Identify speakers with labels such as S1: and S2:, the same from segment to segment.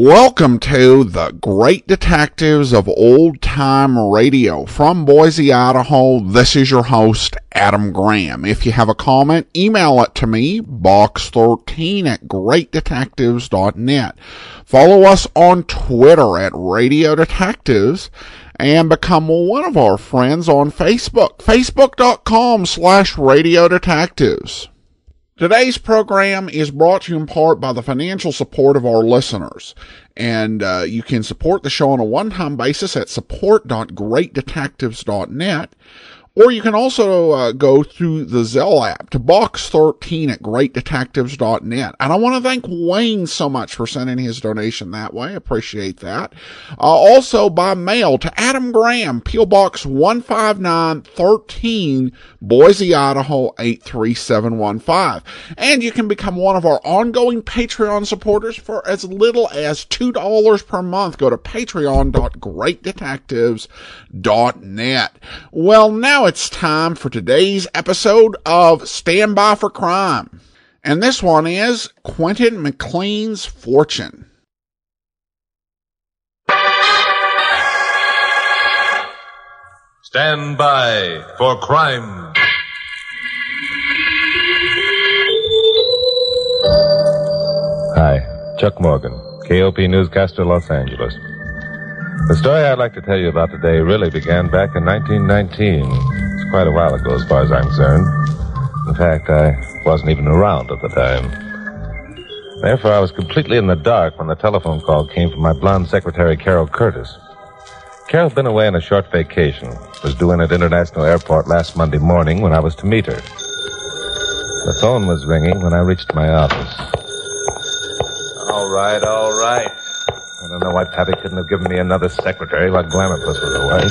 S1: Welcome to the Great Detectives of Old Time Radio. From Boise, Idaho, this is your host, Adam Graham. If you have a comment, email it to me, box13@greatdetectives.net. Follow us on Twitter at Radio Detectives, and become one of our friends on Facebook, facebook.com/Radio Detectives. Today's program is brought to you in part by the financial support of our listeners. And you can support the show on a one-time basis at support.greatdetectives.net. Or you can also go through the Zelle app to box13@greatdetectives.net. And I want to thank Wayne so much for sending his donation that way. Appreciate that. Also by mail to Adam Graham, P.O. Box 15913, Boise, Idaho 83715. And you can become one of our ongoing Patreon supporters for as little as $2 per month. Go to patreon.greatdetectives.net. Well, now it's time for today's episode of Stand By for Crime. And this one is Quinton McLean's Fortune.
S2: Stand by for crime.
S3: Hi, Chuck Morgan, KOP newscaster, Los Angeles. The story I'd like to tell you about today really began back in 1919. It's quite a while ago as far as I'm concerned. In fact, I wasn't even around at the time. Therefore, I was completely in the dark when the telephone call came from my blonde secretary, Carol Curtis. Carol'd been away on a short vacation. Was due in at International Airport last Monday morning when I was to meet her. The phone was ringing when I reached my office. All right. I don't know why Pappy couldn't have given me another secretary while Glamourpuss was away.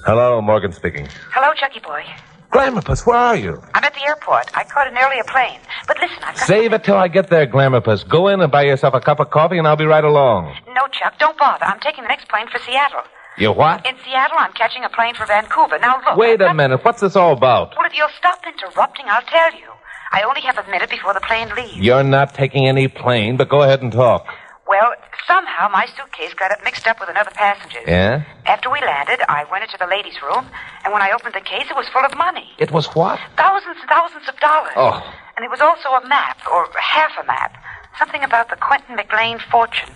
S3: Hello, Morgan speaking.
S4: Hello, Chucky boy.
S3: Glamourpuss, where are you?
S4: I'm at the airport. I caught an earlier plane. But listen, I've got...
S3: Save it till I get there, Glamourpuss. Go in and buy yourself a cup of coffee and I'll be right along.
S4: No, Chuck, don't bother. I'm taking the next plane for Seattle.
S3: You what?
S4: In Seattle, I'm catching a plane for Vancouver. Now, look...
S3: Wait a minute. What's this all about?
S4: Well, if you'll stop interrupting, I'll tell you. I only have a minute before the plane leaves.
S3: You're not taking any plane, but go ahead and talk.
S4: Well, somehow my suitcase got mixed up with another passenger's.
S3: Yeah?
S4: After we landed, I went into the ladies' room, and when I opened the case, it was full of money.
S3: It was what?
S4: Thousands and thousands of dollars.
S3: Oh.
S4: And there was also a map, or half a map. Something about the Quinton McLean fortune.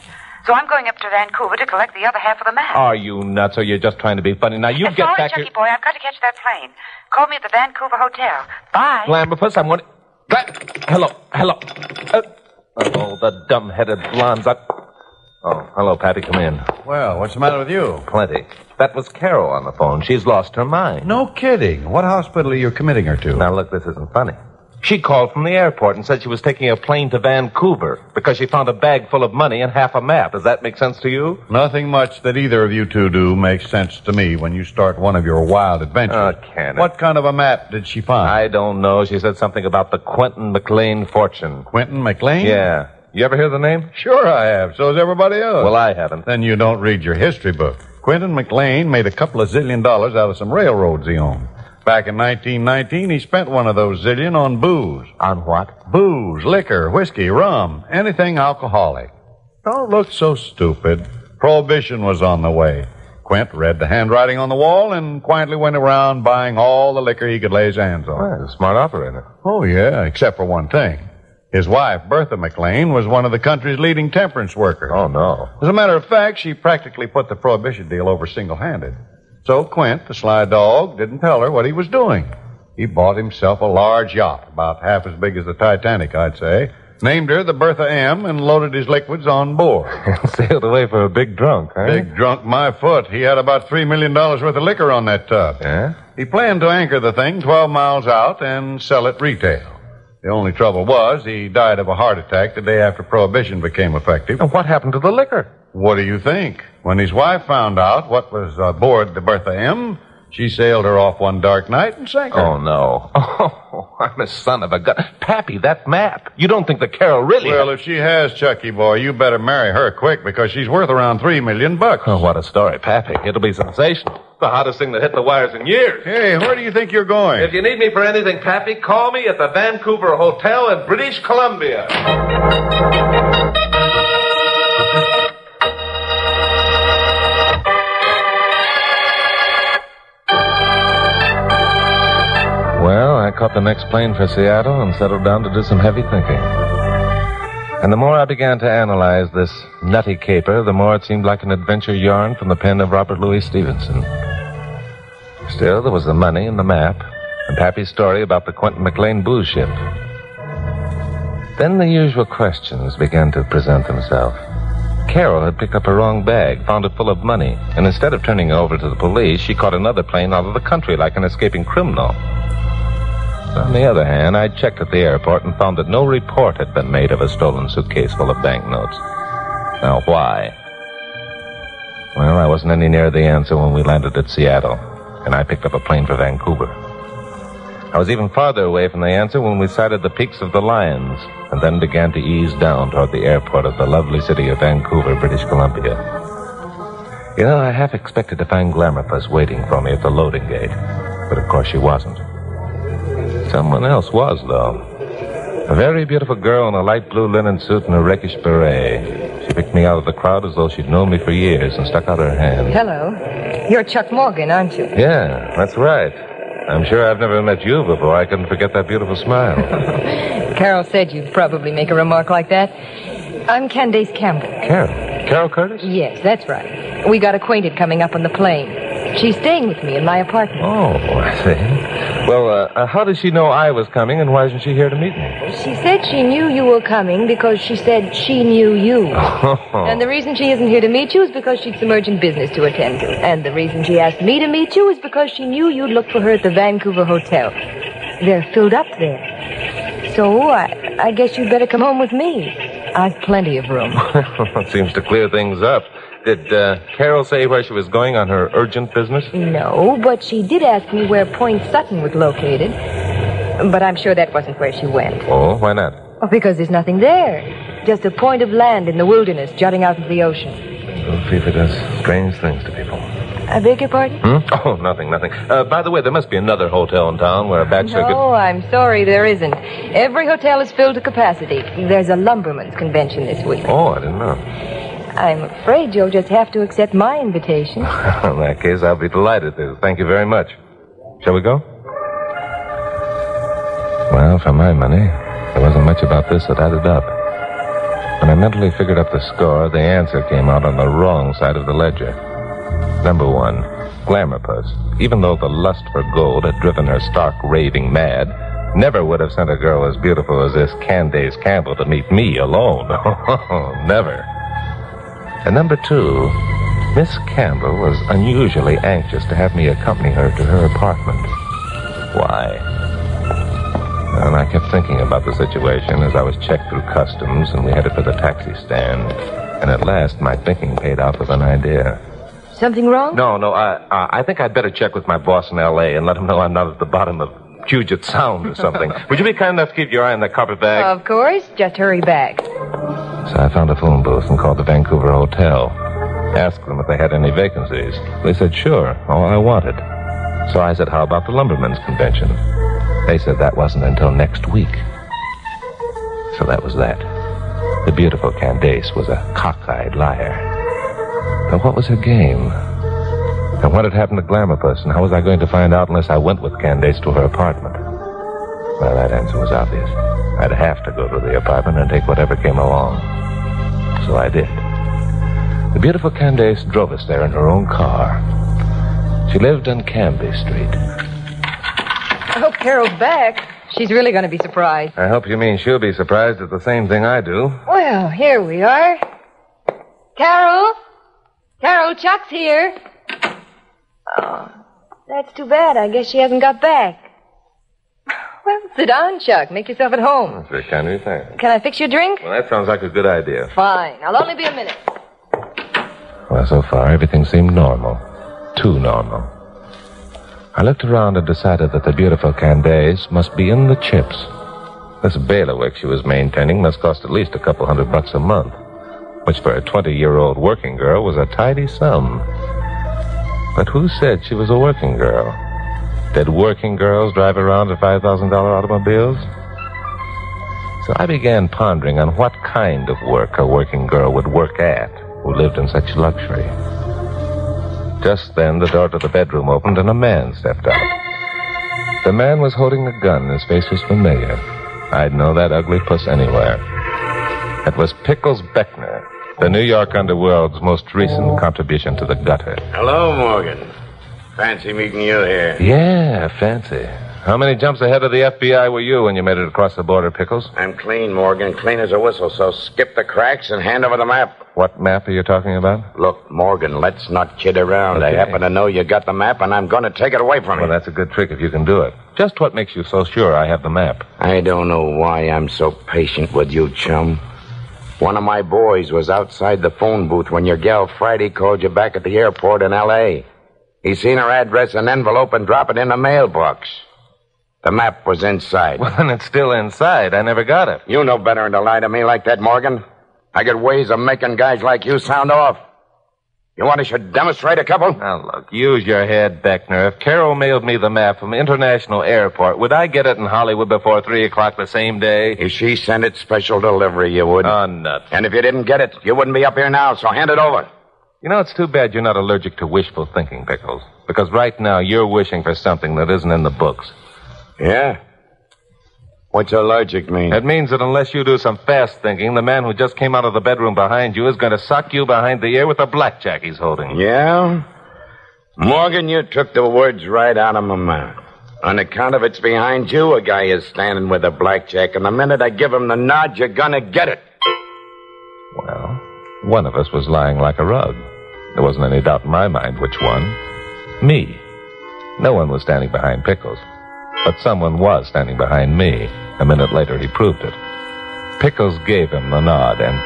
S4: So I'm going up to Vancouver to collect the other half of the map.
S3: Are you nuts, or you're just trying to be funny? Now, you get
S4: sorry,
S3: back
S4: Chucky
S3: here...
S4: boy, I've got to catch that plane. Call me at the Vancouver hotel. Bye.
S3: Glamourpuss, I'm going to... Hello. Oh, the dumb-headed blondes. Oh, hello, Pappy. Come in.
S5: Well, what's the matter with you?
S3: Plenty. That was Carol on the phone. She's lost her mind.
S5: No kidding. What hospital are you committing her to?
S3: Now, look, this isn't funny. She called from the airport and said she was taking a plane to Vancouver because she found a bag full of money and half a map. Does that make sense to you?
S5: Nothing much that either of you two do makes sense to me when you start one of your wild adventures.
S3: Oh, can it?
S5: What kind of a map did she find?
S3: I don't know. She said something about the Quinton McLean fortune.
S5: Quinton McLean?
S3: Yeah. You ever hear the name?
S5: Sure I have. So has everybody else.
S3: Well, I haven't.
S5: Then you don't read your history book. Quinton McLean made a couple of $1 zillion out of some railroads he owned. Back in 1919, he spent one of those zillion on booze.
S3: On what?
S5: Booze, liquor, whiskey, rum, anything alcoholic. Don't look so stupid. Prohibition was on the way. Quint read the handwriting on the wall and quietly went around buying all the liquor he could lay his hands on.
S3: Well, he's a smart operator.
S5: Oh, yeah, except for one thing. His wife, Bertha McLean, was one of the country's leading temperance workers.
S3: Oh, no.
S5: As a matter of fact, she practically put the prohibition deal over single-handed. So Quint, the sly dog, didn't tell her what he was doing. He bought himself a large yacht, about half as big as the Titanic, I'd say, named her the Bertha M, and loaded his liquids on board.
S3: Sailed away for a big drunk, huh?
S5: Big drunk, my foot. He had about $3 million worth of liquor on that tub.
S3: Yeah?
S5: He planned to anchor the thing 12 miles out and sell it retail. The only trouble was he died of a heart attack the day after Prohibition became effective.
S3: And what happened to the liquor?
S5: What do you think? When his wife found out what was aboard the Bertha M, she sailed her off one dark night and sank her.
S3: Oh, no. Oh, I'm a son of a gun. Pappy, that map. You don't think that Carol really...
S5: Well, if she has, Chucky boy, you better marry her quick because she's worth around $3 million.
S3: Oh, what a story, Pappy. It'll be sensational. The hottest thing that hit the wires in years.
S5: Hey, where do you think you're going?
S3: If you need me for anything, Pappy, call me at the Vancouver Hotel in British Columbia. caught the next plane for Seattle and settled down to do some heavy thinking. And the more I began to analyze this nutty caper, the more it seemed like an adventure yarn from the pen of Robert Louis Stevenson. Still, there was the money and the map, and Pappy's story about the Quinton McLean booze ship. Then the usual questions began to present themselves. Carol had picked up a wrong bag, found it full of money, and instead of turning it over to the police, she caught another plane out of the country like an escaping criminal. On the other hand, I checked at the airport and found that no report had been made of a stolen suitcase full of banknotes. Now, why? Well, I wasn't any nearer the answer when we landed at Seattle, and I picked up a plane for Vancouver. I was even farther away from the answer when we sighted the peaks of the Lions, and then began to ease down toward the airport of the lovely city of Vancouver, British Columbia. You know, I half expected to find Glamourpuss waiting for me at the loading gate, but of course she wasn't. Someone else was, though. A very beautiful girl in a light blue linen suit and a rakish beret. She picked me out of the crowd as though she'd known me for years and stuck out her hand.
S6: Hello. You're Chuck Morgan, aren't you?
S3: Yeah, that's right. I'm sure I've never met you before. I couldn't forget that beautiful smile.
S6: Carol said you'd probably make a remark like that. I'm Candace Campbell.
S3: Carol? Carol Curtis?
S6: Yes, that's right. We got acquainted coming up on the plane. She's staying with me in my apartment.
S3: Oh, I see. Well, how did she know I was coming, and why isn't she here to meet me?
S6: She said she knew you were coming because she said she knew you.
S3: Oh.
S6: And the reason she isn't here to meet you is because she'd some urgent business to attend to. And the reason she asked me to meet you is because she knew you'd look for her at the Vancouver hotel. They're filled up there. So I guess you'd better come home with me. I've plenty of room.
S3: That seems to clear things up. Did Carol say where she was going on her urgent business?
S6: No, but she did ask me where Point Sutton was located. But I'm sure that wasn't where she went.
S3: Oh, why not?
S6: Oh, because there's nothing there. Just a point of land in the wilderness jutting out into the ocean.
S3: Well, fever does strange things to people.
S6: I beg your pardon?
S3: Oh, nothing. By the way, there must be another hotel in town where a bachelor could...
S6: No, I'm sorry, there isn't. Every hotel is filled to capacity. There's a lumberman's convention this week.
S3: Oh, I didn't know.
S6: I'm afraid you'll just have to accept my invitation.
S3: In that case, I'll be delighted to. Thank you very much. Shall we go? Well, for my money, there wasn't much about this that added up. When I mentally figured up the score, the answer came out on the wrong side of the ledger. Number one, Glamourpuss, even though the lust for gold had driven her stark raving mad, never would have sent a girl as beautiful as this Candace Campbell to meet me alone. Never. And number two, Miss Campbell was unusually anxious to have me accompany her to her apartment. Why? And I kept thinking about the situation as I was checked through customs and we headed for the taxi stand. And at last, my thinking paid off with an idea.
S6: Something wrong?
S3: No, I think I'd better check with my boss in L.A. and let him know I'm not at the bottom of Puget Sound or something. Would you be kind enough to keep your eye on that carpet bag?
S6: Of course. Just hurry back.
S3: So I found a phone booth and called the Vancouver hotel. Asked them if they had any vacancies. They said, sure, all I wanted. So I said, how about the lumbermen's convention? They said that wasn't until next week. So that was that. The beautiful Candace was a cockeyed liar. But what was her game? And what had happened to Glamourpuss, and how was I going to find out unless I went with Candace to her apartment? Well, that answer was obvious. I'd have to go to the apartment and take whatever came along. So I did. The beautiful Candace drove us there in her own car. She lived on Canby Street.
S6: I hope Carol's back. She's really going to be surprised.
S3: I hope you mean she'll be surprised at the same thing I do.
S6: Well, here we are. Carol? Carol, Chuck's here. Oh, that's too bad. I guess she hasn't got back. Well, sit down, Chuck. Make yourself at home.
S3: That's very kind of you, thanks.
S6: Can I fix your drink?
S3: Well, that sounds like a good idea.
S6: Fine. I'll only be a minute.
S3: Well, so far, everything seemed normal. Too normal. I looked around and decided that the beautiful Candace must be in the chips. This bailiwick she was maintaining must cost at least a couple $100 a month, which for a 20-year-old working girl was a tidy sum. But who said she was a working girl? Did working girls drive around in $5,000 automobiles? So I began pondering on what kind of work a working girl would work at who lived in such luxury. Just then, the door to the bedroom opened and a man stepped out. The man was holding a gun. His face was familiar. I'd know that ugly puss anywhere. It was Pickles Beckner, the New York underworld's most recent contribution to the gutter.
S7: Hello, Morgan. Fancy meeting you here.
S3: Yeah, fancy. How many jumps ahead of the FBI were you when you made it across the border, Pickles?
S7: I'm clean, Morgan. Clean as a whistle, so skip the cracks and hand over the map.
S3: What map are you talking about?
S7: Look, Morgan, let's not kid around.
S3: Okay.
S7: I happen to know you got the map, and I'm going to take it away from you.
S3: Well, that's a good trick if you can do it. Just what makes you so sure I have the map?
S7: I don't know why I'm so patient with you, chum. One of my boys was outside the phone booth when your gal Friday called you back at the airport in L.A. He seen her address and envelope and drop it in the mailbox. The map was inside.
S3: Well, then it's still inside. I never got it.
S7: You know better than to lie to me like that, Morgan. I got ways of making guys like you sound off. You want I should demonstrate a couple?
S3: Now, look, use your head, Beckner. If Carol mailed me the map from International Airport, would I get it in Hollywood before 3 o'clock the same day?
S7: If she sent it special delivery, you would.
S3: Oh, nuts.
S7: And if you didn't get it, you wouldn't be up here now, so hand it over.
S3: You know, it's too bad you're not allergic to wishful thinking, Pickles. Because right now you're wishing for something that isn't in the books.
S7: Yeah? What's allergic mean?
S3: It means that unless you do some fast thinking, the man who just came out of the bedroom behind you is going to sock you behind the ear with the blackjack he's holding.
S7: Yeah? Morgan, you took the words right out of my mouth. On account of it's behind you, a guy is standing with a blackjack, and the minute I give him the nod, you're gonna get it.
S3: Well, one of us was lying like a rug. There wasn't any doubt in my mind which one. Me. No one was standing behind Pickles. But someone was standing behind me. A minute later, he proved it. Pickles gave him the nod, and...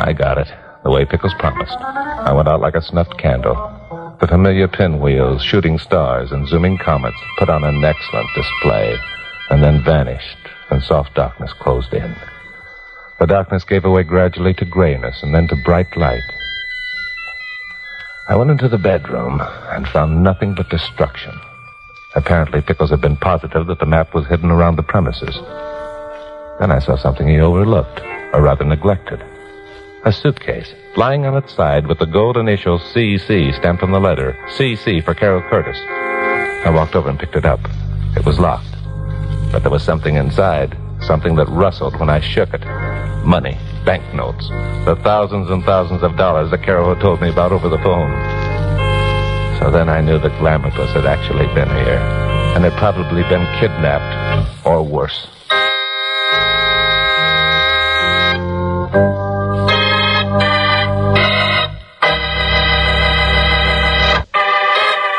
S3: I got it, the way Pickles promised. I went out like a snuffed candle. The familiar pinwheels, shooting stars, and zooming comets put on an excellent display, and then vanished, and soft darkness closed in. The darkness gave way gradually to grayness, and then to bright light. I went into the bedroom and found nothing but destruction. Apparently, Pickles had been positive that the map was hidden around the premises. Then I saw something he overlooked, or rather neglected. A suitcase, lying on its side with the gold initial CC stamped on the letter, CC for Carol Curtis. I walked over and picked it up. It was locked. But there was something inside, something that rustled when I shook it. Money, banknotes, the thousands and thousands of dollars that Carol had told me about over the phone. So then I knew that Glamourpuss had actually been here, and had probably been kidnapped, or worse.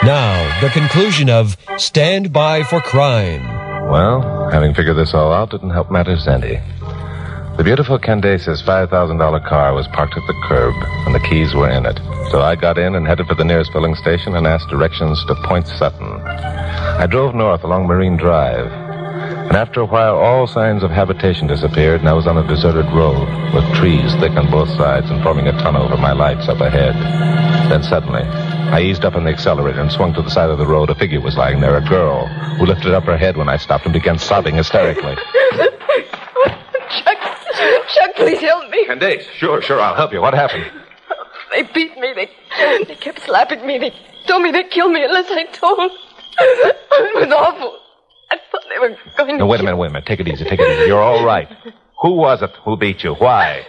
S8: Now, the conclusion of Stand By for Crime.
S3: Well, having figured this all out didn't help matters any. The beautiful Candace's $5,000 car was parked at the curb, and the keys were in it. So I got in and headed for the nearest filling station and asked directions to Point Sutton. I drove north along Marine Drive, and after a while all signs of habitation disappeared, and I was on a deserted road with trees thick on both sides and forming a tunnel over my lights up ahead. Then suddenly, I eased up on the accelerator and swung to the side of the road. A figure was lying there, a girl, who lifted up her head when I stopped and began sobbing hysterically.
S6: Chuck, please help me.
S3: Candace, sure, I'll help you. What happened?
S6: They beat me. They kept slapping me. They told me they'd kill me unless I told. It was awful. I thought they were going to...
S3: No, wait a minute. Take it easy. You're all right. Who was it who beat you? Why?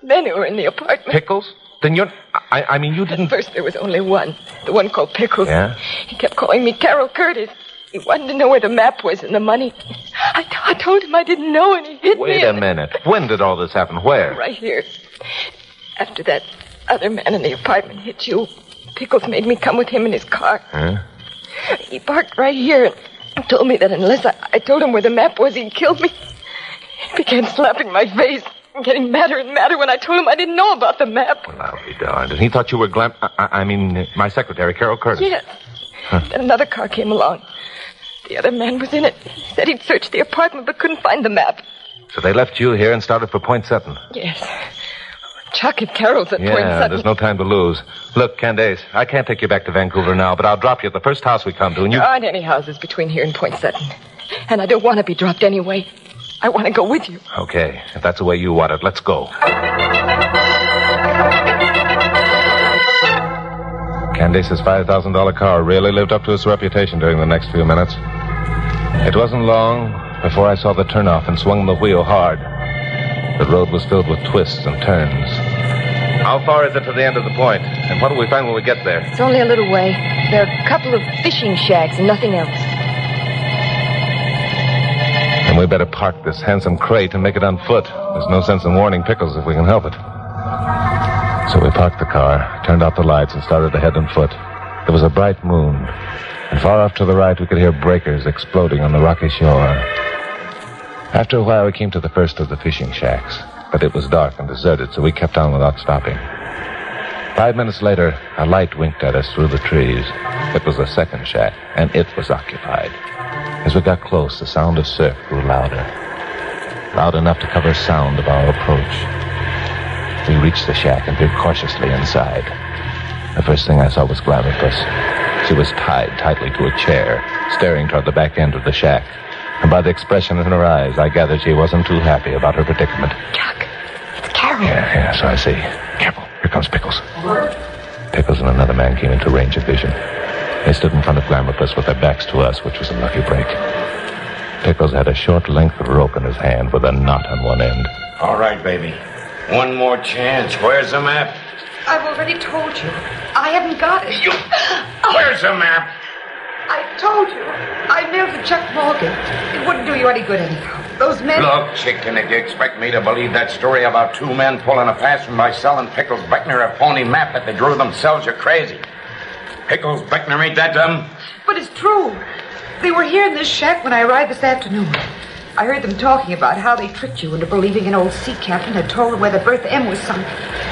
S6: Men who were in the apartment.
S3: Pickles? Then you're... I mean, you didn't...
S6: At first, there was only one. The one called Pickles.
S3: Yeah?
S6: He kept calling me Carol Curtis. He wanted to know where the map was and the money. I told him I didn't know, and he hit me.
S3: Wait a minute. When did all this happen? Where?
S6: Right here. After that other man in the apartment hit you, Pickles made me come with him in his car.
S3: Huh?
S6: He parked right here and told me that unless I told him where the map was, he'd kill me. He began slapping my face and getting madder and madder when I told him I didn't know about the map.
S3: Well, I'll be darned. And he thought you were my secretary, Carol Curtis.
S6: Yes. Huh. Then another car came along. The other man was in it. He said he'd searched the apartment but couldn't find the map.
S3: So they left you here and started for Point Sutton?
S6: Yes. Chuck and Carol's at Point Sutton.
S3: Yeah, there's no time to lose. Look, Candace, I can't take you back to Vancouver now, but I'll drop you at the first house we come to, and you...
S6: There aren't any houses between here and Point Sutton. And I don't want to be dropped anyway. I want to go with you.
S3: Okay, if that's the way you want it, let's go. Candace's $5,000 car really lived up to its reputation during the next few minutes. It wasn't long before I saw the turnoff and swung the wheel hard. The road was filled with twists and turns. How far is it to the end of the point? And what do we find when we get there?
S6: It's only a little way. There are a couple of fishing shacks and nothing else.
S3: And we better park this handsome crate and make it on foot. There's no sense in warning Pickles if we can help it. So we parked the car, turned out the lights, and started to head on foot. There was a bright moon, and far off to the right we could hear breakers exploding on the rocky shore. After a while we came to the first of the fishing shacks, but it was dark and deserted, so we kept on without stopping. 5 minutes later, a light winked at us through the trees. It was the second shack, and it was occupied. As we got close, the sound of surf grew louder. Loud enough to cover sound of our approach. We reached the shack and peered cautiously inside. The first thing I saw was Glamourpuss. She was tied tightly to a chair, staring toward the back end of the shack. And by the expression in her eyes, I gathered she wasn't too happy about her predicament.
S6: Chuck, it's Carol.
S3: Yeah, so I see. Careful, here comes Pickles. Pickles and another man came into range of vision. They stood in front of Glamourpuss with their backs to us, which was a lucky break. Pickles had a short length of rope in his hand with a knot on one end.
S7: All right, baby. One more chance. Where's the map?
S4: I've already told you. I haven't got it.
S7: Where's the map?
S4: I told you. I mailed to Chuck Morgan. It wouldn't do you any good anyhow. Those men...
S7: Look, chicken, if you expect me to believe that story about two men pulling a fast one by selling Pickles Beckner a phony map that they drew themselves, you're crazy. Pickles Beckner ain't that dumb?
S4: But it's true. They were here in this shack when I arrived this afternoon. I heard them talking about how they tricked you into believing an old sea captain had told them where the Bertha M was sunk.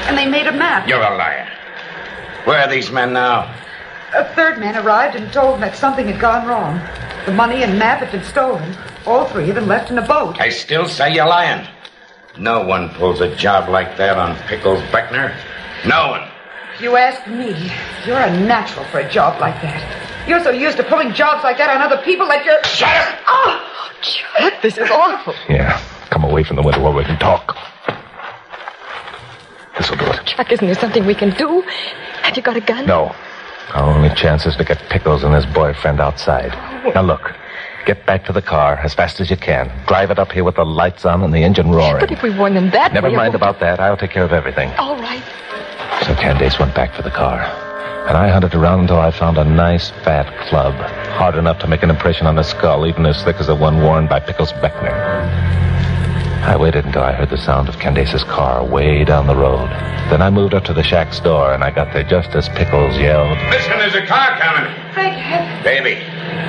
S4: And they made a map.
S7: You're a liar. Where are these men now?
S4: A third man arrived and told them that something had gone wrong. The money and map had been stolen. All three of them left in a boat.
S7: I still say you're lying. No one pulls a job like that on Pickles Beckner. No one.
S4: If you ask me, you're a natural for a job like that. You're so used to pulling jobs like that on other people that you're...
S7: Shut up!
S4: Oh, Chuck, this is awful.
S3: Yeah, come away from the window where we can talk. This'll do it.
S6: Chuck, isn't there something we can do? Have you got a gun?
S3: No. Our only chance is to get Pickles and his boyfriend outside. Now look, get back to the car as fast as you can. Drive it up here with the lights on and the engine roaring.
S6: But if we warn them that
S3: Never
S6: way...
S3: mind about that. I'll take care of everything.
S6: All right.
S3: So Candace went back for the car. And I hunted around until I found a nice, fat club. Hard enough to make an impression on the skull, even as thick as the one worn by Pickles Beckner. I waited until I heard the sound of Candace's car way down the road. Then I moved up to the shack's door, and I got there just as Pickles yelled,
S7: Listen, there's a car coming.
S4: Thank heaven.
S7: Baby,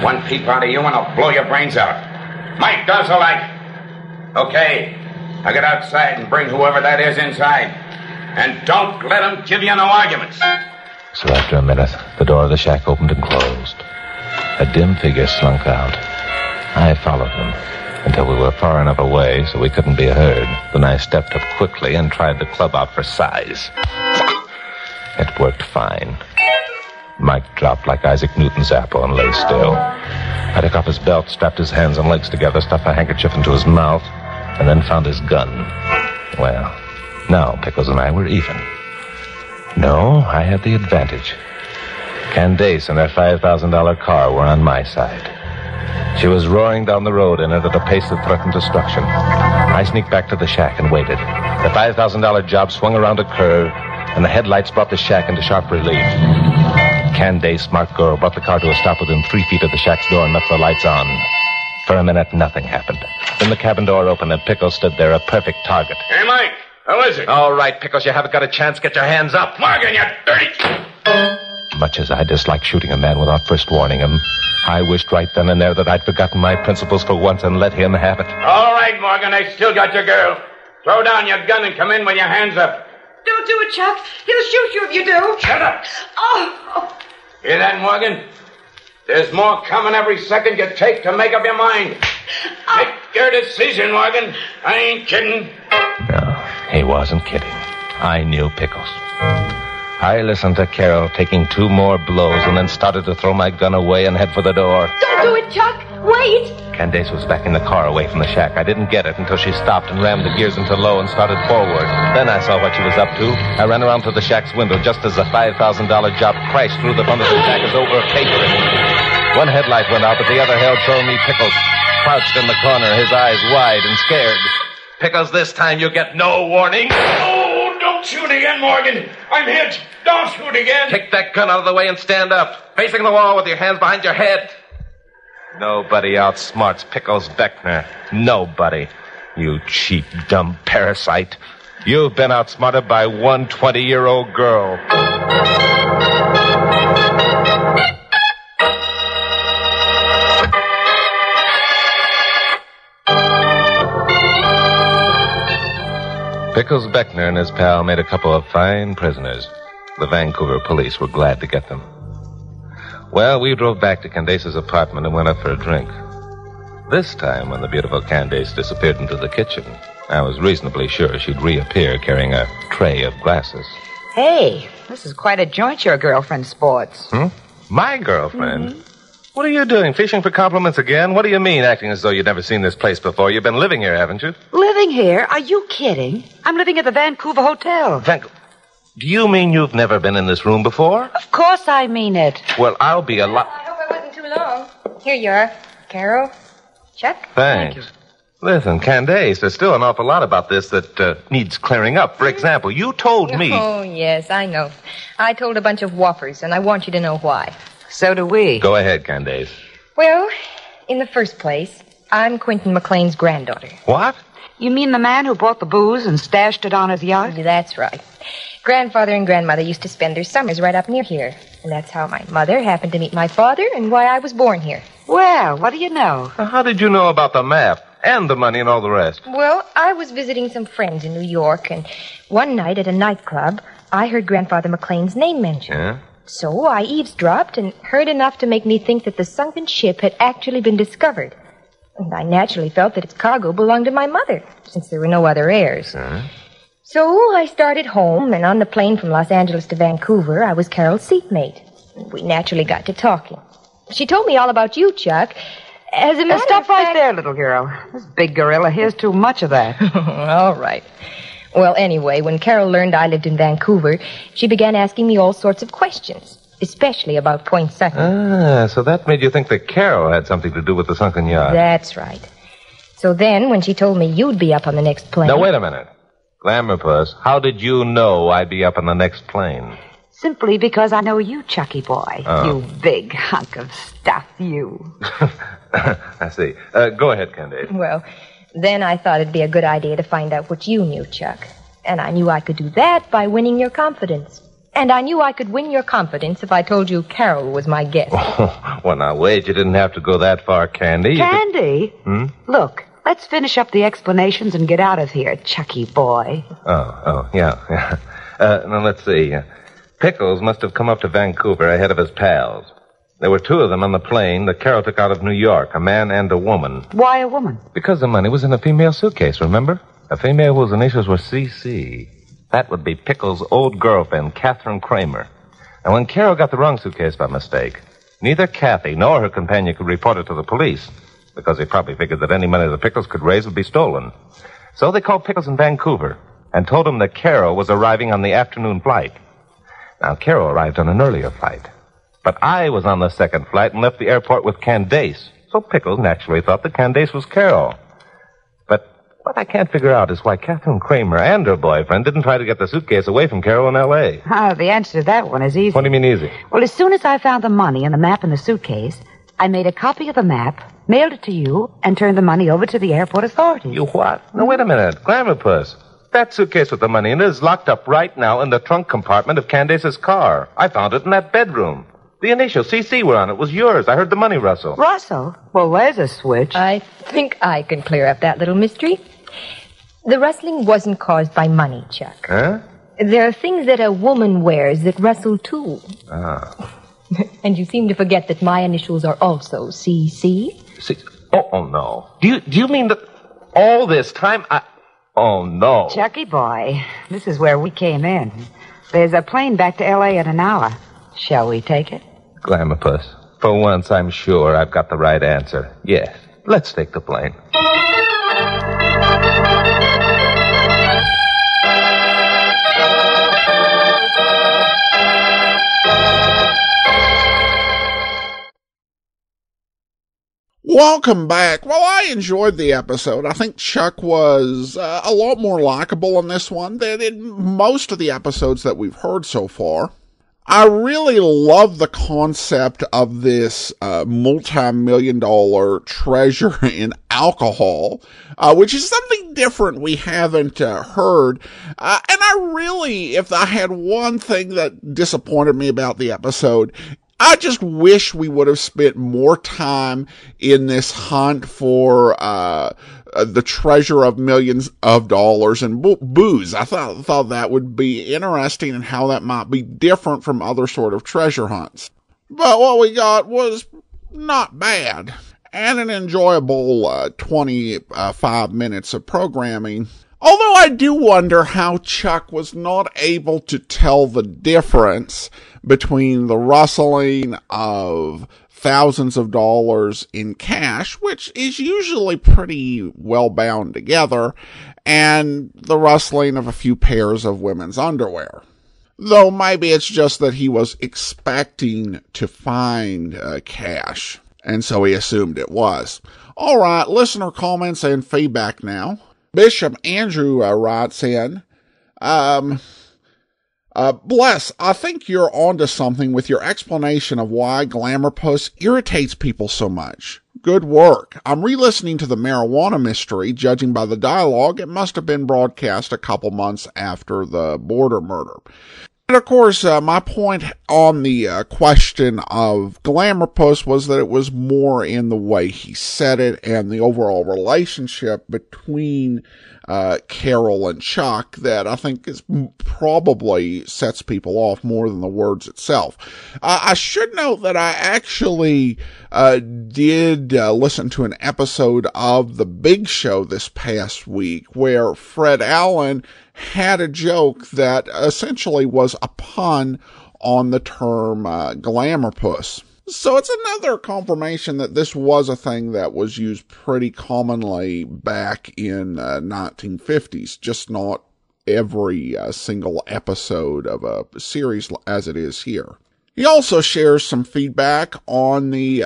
S7: one peep out of you and I'll blow your brains out. Mike, does the light. Okay, now get outside and bring whoever that is inside. And don't let them give you no arguments.
S3: So after a minute, the door of the shack opened and closed. A dim figure slunk out. I followed him until we were far enough away so we couldn't be heard. Then I stepped up quickly and tried the club out for size. It worked fine. Mike dropped like Isaac Newton's apple and lay still. I took off his belt, strapped his hands and legs together, stuffed a handkerchief into his mouth, and then found his gun. Well, now Pickles and I were even. No, I had the advantage. Candace and her $5,000 car were on my side. She was roaring down the road in it at a pace that threatened destruction. I sneaked back to the shack and waited. The $5,000 job swung around a curve, and the headlights brought the shack into sharp relief. Candace, smart girl, brought the car to a stop within 3 feet of the shack's door and left the lights on. For a minute, nothing happened. Then the cabin door opened and Pickles stood there, a perfect target.
S7: Hey, Mike, who is it?
S3: All right, Pickles, you haven't got a chance. Get your hands up.
S7: Morgan, you dirty...
S3: Much as I disliked shooting a man without first warning him, I wished right then and there that I'd forgotten my principles for once and let him have it.
S7: All right, Morgan, I still got your girl. Throw down your gun and come in with your hands up.
S4: Don't do it, Chuck. He'll shoot you if you do.
S7: Shut up.
S4: Oh.
S7: Hear that, Morgan? There's more coming every second you take to make up your mind. Make your decision, Morgan. I ain't kidding.
S3: No, he wasn't kidding. I knew Pickles. I listened to Carol taking 2 more blows and then started to throw my gun away and head for the door.
S6: Don't do it, Chuck. Wait.
S3: Candace was backing the car away from the shack. I didn't get it until she stopped and rammed the gears into low and started forward. Then I saw what she was up to. I ran around to the shack's window just as the $5,000 job crashed through the front of the shack as over papering. One headlight went out, but the other held showing me Pickles, crouched in the corner, his eyes wide and scared. Pickles, this time you get no warning.
S9: Oh, don't shoot again, Morgan. I'm hit. Don't shoot again.
S3: Take that gun out of the way and stand up, facing the wall with your hands behind your head. Nobody outsmarts Pickles Beckner. Nobody. You cheap, dumb parasite. You've been outsmarted by one 20-year-old girl. Pickles Beckner and his pal made a couple of fine prisoners. The Vancouver police were glad to get them. Well, we drove back to Candace's apartment and went up for a drink. This time, when the beautiful Candace disappeared into the kitchen, I was reasonably sure she'd reappear carrying a tray of glasses.
S4: Hey, this is quite a joint your girlfriend sports.
S3: My girlfriend? Mm-hmm. What are you doing, fishing for compliments again? What do you mean, acting as though you'd never seen this place before? You've been living here, haven't you?
S4: Living here? Are you kidding? I'm living at the Vancouver Hotel.
S3: Do you mean you've never been in this room before?
S4: Of course I mean it.
S3: Well, I'll be a lot...
S6: I hope I wasn't too long. Here you are, Carol. Chuck?
S3: Thanks.
S4: Thank you.
S3: Listen, Candace, there's still an awful lot about this that needs clearing up. For example, you told me...
S6: Oh, yes, I know. I told a bunch of whoppers, and I want you to know why.
S4: So do we.
S3: Go ahead, Candace.
S6: Well, in the first place, I'm Quinton McLean's granddaughter.
S3: What?
S4: You mean the man who bought the booze and stashed it on his yacht?
S6: That's right. Grandfather and grandmother used to spend their summers right up near here. And that's how my mother happened to meet my father and why I was born here.
S4: Well, what do you know?
S3: How did you know about the map and the money and all the rest?
S6: Well, I was visiting some friends in New York, and one night at a nightclub, I heard Grandfather McLean's name mentioned.
S3: Yeah?
S6: So I eavesdropped and heard enough to make me think that the sunken ship had actually been discovered. And I naturally felt that its cargo belonged to my mother, since there were no other heirs. So I started home, and on the plane from Los Angeles to Vancouver, I was Carol's seatmate. We naturally got to talking. She told me all about you, Chuck. As a matter
S4: Stop
S6: of
S4: right
S6: fact...
S4: there, little girl. This big gorilla hears too much of that.
S6: All right. Well, anyway, when Carol learned I lived in Vancouver, she began asking me all sorts of questions, especially about Point Sunken.
S3: So that made you think that Carol had something to do with the sunken yacht.
S6: That's right. So then, when she told me you'd be up on the next plane...
S3: Now, wait a minute. Glamour Puss, how did you know I'd be up on the next plane?
S4: Simply because I know you, Chucky boy.
S3: Oh.
S4: You big hunk of stuff, you.
S3: I see. Go ahead, Candace.
S6: Well, then I thought it'd be a good idea to find out what you knew, Chuck. And I knew I could do that by winning your confidence. And I knew I could win your confidence if I told you Carol was my guest.
S3: Well, now, wait. You didn't have to go that far, Candy.
S4: Candy? Look, let's finish up the explanations and get out of here, Chucky boy.
S3: Yeah. Now, let's see. Pickles must have come up to Vancouver ahead of his pals. There were two of them on the plane that Carol took out of New York, a man and a woman.
S4: Why a woman?
S3: Because the money was in a female suitcase, remember? A female whose initials were C.C. That would be Pickles' old girlfriend, Catherine Kramer. And when Carol got the wrong suitcase by mistake, neither Kathy nor her companion could report it to the police, because they probably figured that any money the Pickles could raise would be stolen. So they called Pickles in Vancouver and told him that Carol was arriving on the afternoon flight. Now, Carol arrived on an earlier flight. But I was on the second flight and left the airport with Candace. So Pickles naturally thought that Candace was Carol. But what I can't figure out is why Catherine Kramer and her boyfriend didn't try to get the suitcase away from Carol in L.A.
S4: The answer to that one is easy.
S3: What do you mean easy?
S4: Well, as soon as I found the money and the map in the suitcase, I made a copy of the map, mailed it to you, and turned the money over to the airport authorities.
S3: You what? No, wait a minute. Glamour Puss. That suitcase with the money in it is locked up right now in the trunk compartment of Candace's car. I found it in that bedroom. The initials CC were on it. It was yours. I heard the money rustle.
S4: Rustle? Well, there's a switch.
S6: I think I can clear up that little mystery. The rustling wasn't caused by money, Chuck.
S3: Huh?
S6: There are things that a woman wears that rustle, too. And you seem to forget that my initials are also CC.
S3: Oh, no. Do you mean that all this time Oh, no.
S4: Chucky boy, this is where we came in. There's a plane back to L.A. in an hour. Shall we take it?
S3: Glamour Puss, for once I'm sure I've got the right answer. Yes, let's take the plane.
S1: Welcome back. Well, I enjoyed the episode. I think Chuck was a lot more likable in this one than in most of the episodes that we've heard so far. I really love the concept of this multi-million-dollar treasure in alcohol, which is something different we haven't heard. And I really, if I had one thing that disappointed me about the episode, I just wish we would have spent more time in this hunt for the treasure of millions of dollars and booze. I thought that would be interesting and how that might be different from other sort of treasure hunts. But what we got was not bad, and an enjoyable 25 minutes of programming. Although I do wonder how Chuck was not able to tell the difference between the rustling of thousands of dollars in cash, which is usually pretty well bound together, and the rustling of a few pairs of women's underwear. Though maybe it's just that he was expecting to find cash, and so he assumed it was. All right, listener comments and feedback now. Bishop Andrew writes in, Bless, I think you're onto something with your explanation of why Glamour Puss irritates people so much. Good work. I'm re-listening to the marijuana mystery. Judging by the dialogue, it must have been broadcast a couple months after the border murder. And of course, my point on the question of Glamour Puss was that it was more in the way he said it and the overall relationship between Carol and Chuck that I think is probably sets people off more than the words itself. I should note that I actually did listen to an episode of The Big Show this past week where Fred Allen had a joke that essentially was a pun on the term Glamour Puss. So it's another confirmation that this was a thing that was used pretty commonly back in 1950s, just not every single episode of a series as it is here. He also shares some feedback on the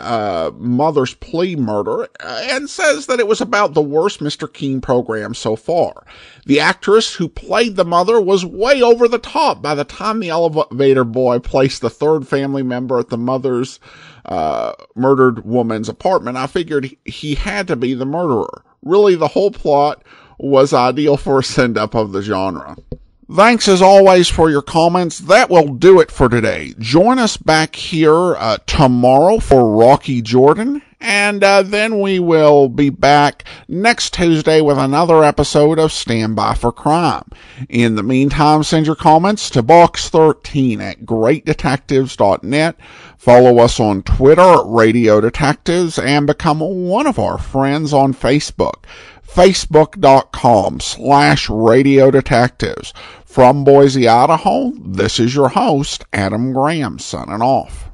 S1: Mother's Plea murder and says that it was about the worst Mr. Keene program so far. The actress who played the mother was way over the top by the time the elevator boy placed the third family member at the mother's murdered woman's apartment. I figured he had to be the murderer. Really, the whole plot was ideal for a send-up of the genre. Thanks as always for your comments. That will do it for today. Join us back here tomorrow for Rocky Jordan, and then we will be back next Tuesday with another episode of Stand By for Crime. In the meantime, send your comments to box13@greatdetectives.net. Follow us on Twitter at Radio Detectives and become one of our friends on Facebook. Facebook.com/Radio Detectives. From Boise, Idaho, this is your host, Adam Graham, signing off.